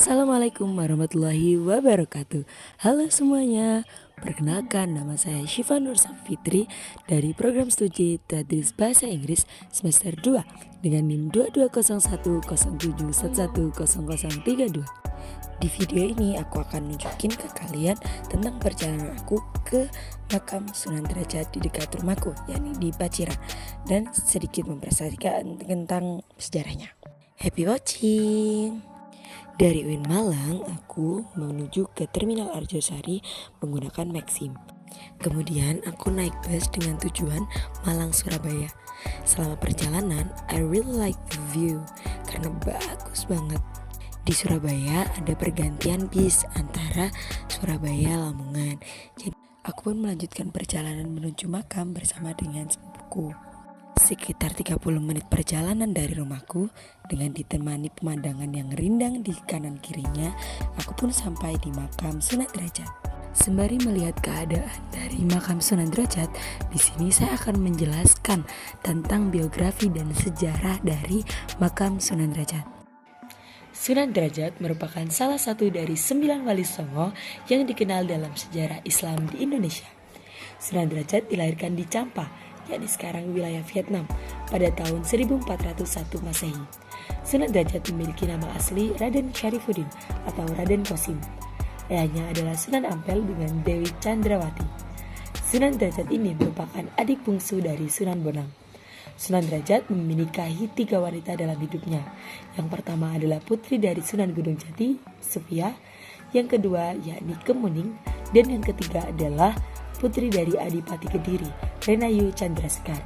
Assalamualaikum warahmatullahi wabarakatuh. Halo semuanya, perkenalkan nama saya Syifa Nur Safitri dari program studi Tadris Bahasa Inggris semester 2 dengan NIM 220107110032. Di video ini aku akan nunjukin ke kalian tentang perjalanan aku ke makam Sunan Derajat di dekat rumahku, yakni di Paciran, dan sedikit mempresentasikan tentang sejarahnya. Happy watching! Dari UIN Malang, aku menuju ke Terminal Arjosari menggunakan Maxim. Kemudian aku naik bus dengan tujuan Malang Surabaya. Selama perjalanan, I really like the view karena bagus banget. Di Surabaya ada pergantian bis antara Surabaya Lamongan. Jadi aku pun melanjutkan perjalanan menuju makam bersama dengan sepupuku. Sekitar 30 menit perjalanan dari rumahku, dengan ditemani pemandangan yang rindang di kanan kirinya, aku pun sampai di makam Sunan Derajat. Sembari melihat keadaan dari makam Sunan Derajat, di sini saya akan menjelaskan tentang biografi dan sejarah dari makam Sunan Derajat. Sunan Derajat merupakan salah satu dari 9 wali songo yang dikenal dalam sejarah Islam di Indonesia. Sunan Derajat dilahirkan di Champa, yakni sekarang wilayah Vietnam, pada tahun 1401 Masehi. Sunan Derajat memiliki nama asli Raden Syarifuddin atau Raden Qasim. Ayahnya adalah Sunan Ampel dengan Dewi Chandrawati. Sunan Derajat ini merupakan adik bungsu dari Sunan Bonang. Sunan Derajat menikahi 3 wanita dalam hidupnya. Yang pertama adalah putri dari Sunan Gunung Jati, Sufia. Yang kedua yakni Kemuning, dan yang ketiga adalah putri dari Adipati Kediri, Renayu Chandrasekar.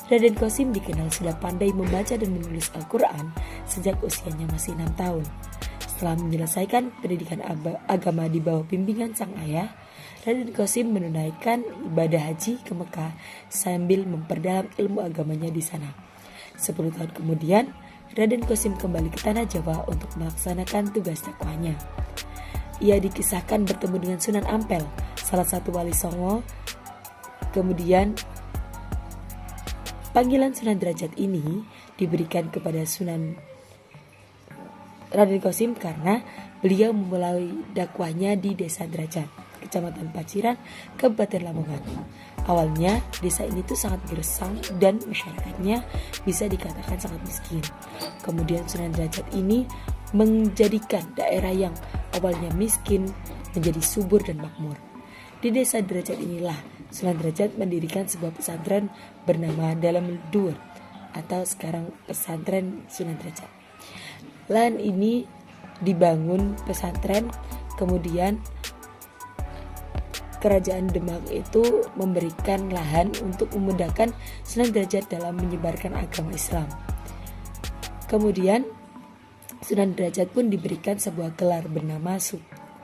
Raden Qasim dikenal sudah pandai membaca dan menulis Al-Quran sejak usianya masih 6 tahun. Setelah menyelesaikan pendidikan agama di bawah bimbingan sang ayah, Raden Qasim menunaikan ibadah haji ke Mekah sambil memperdalam ilmu agamanya di sana. 10 tahun kemudian, Raden Qasim kembali ke tanah Jawa untuk melaksanakan tugas dakwahnya. Ia dikisahkan bertemu dengan Sunan Ampel, salah satu wali songo. Kemudian panggilan Sunan Derajat ini diberikan kepada Sunan Raden Qasim karena beliau memulai dakwahnya di Desa Derajat, Kecamatan Paciran, Kabupaten Lamongan. Awalnya desa ini tuh sangat gersang dan masyarakatnya bisa dikatakan sangat miskin. Kemudian Sunan Derajat ini menjadikan daerah yang awalnya miskin menjadi subur dan makmur. Di Desa Derajat inilah Sunan Derajat mendirikan sebuah pesantren bernama Dalam Dur atau sekarang pesantren Sunan Derajat. Lahan ini dibangun pesantren, kemudian Kerajaan Demak itu memberikan lahan untuk memudahkan Sunan Derajat dalam menyebarkan agama Islam. Kemudian Sunan Derajat pun diberikan sebuah gelar bernama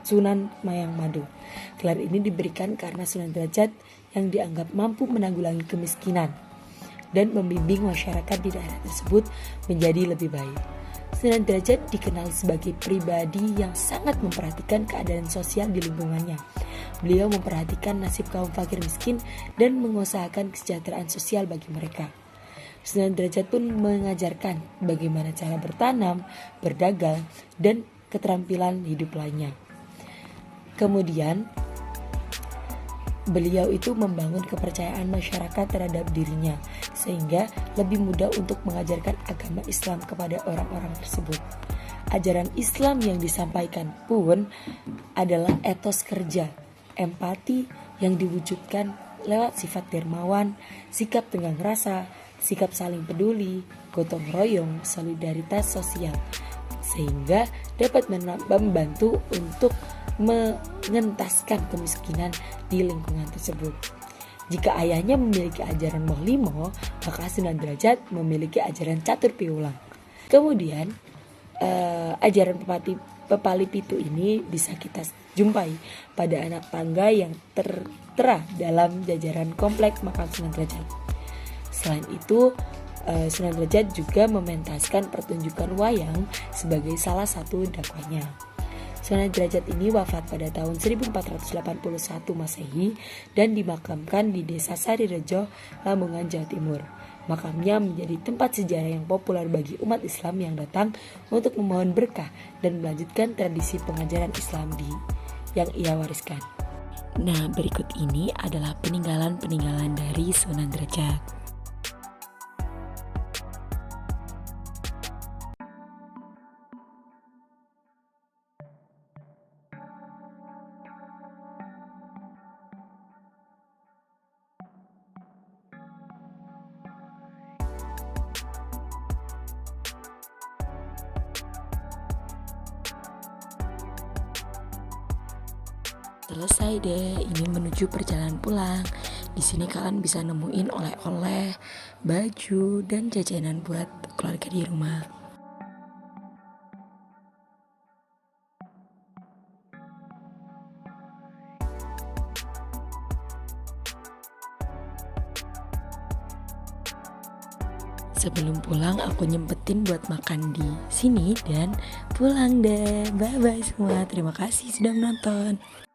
Sunan Mayang Madu. Gelar ini diberikan karena Sunan Derajat yang dianggap mampu menanggulangi kemiskinan dan membimbing masyarakat di daerah tersebut menjadi lebih baik. Sunan Derajat dikenal sebagai pribadi yang sangat memperhatikan keadaan sosial di lingkungannya. Beliau memperhatikan nasib kaum fakir miskin dan mengusahakan kesejahteraan sosial bagi mereka. Sunan Derajat pun mengajarkan bagaimana cara bertanam, berdagang, dan keterampilan hidup lainnya. Kemudian, beliau itu membangun kepercayaan masyarakat terhadap dirinya, sehingga lebih mudah untuk mengajarkan agama Islam kepada orang-orang tersebut. Ajaran Islam yang disampaikan pun adalah etos kerja, empati yang diwujudkan lewat sifat dermawan, sikap tenggang rasa, sikap saling peduli, gotong royong, solidaritas sosial, sehingga dapat membantu untuk mengentaskan kemiskinan di lingkungan tersebut. Jika ayahnya memiliki ajaran Moh Limo, maka Sunan Derajat memiliki ajaran Catur Piwulang. Kemudian ajaran Pepali Pitu ini bisa kita jumpai pada anak tangga yang tertera dalam jajaran komplek makam Sunan Derajat. Selain itu, Sunan Derajat juga mementaskan pertunjukan wayang sebagai salah satu dakwahnya. Sunan Derajat ini wafat pada tahun 1481 Masehi dan dimakamkan di Desa Sarirejo, Lamongan, Jawa Timur. Makamnya menjadi tempat sejarah yang populer bagi umat Islam yang datang untuk memohon berkah dan melanjutkan tradisi pengajaran Islam yang ia wariskan. Nah, berikut ini adalah peninggalan-peninggalan dari Sunan Derajat. Selesai deh, ini menuju perjalanan pulang. Di sini kalian bisa nemuin oleh-oleh, baju, dan jajanan buat keluarga di rumah. Sebelum pulang aku nyempetin buat makan di sini dan pulang deh. Bye bye semua. Terima kasih sudah menonton.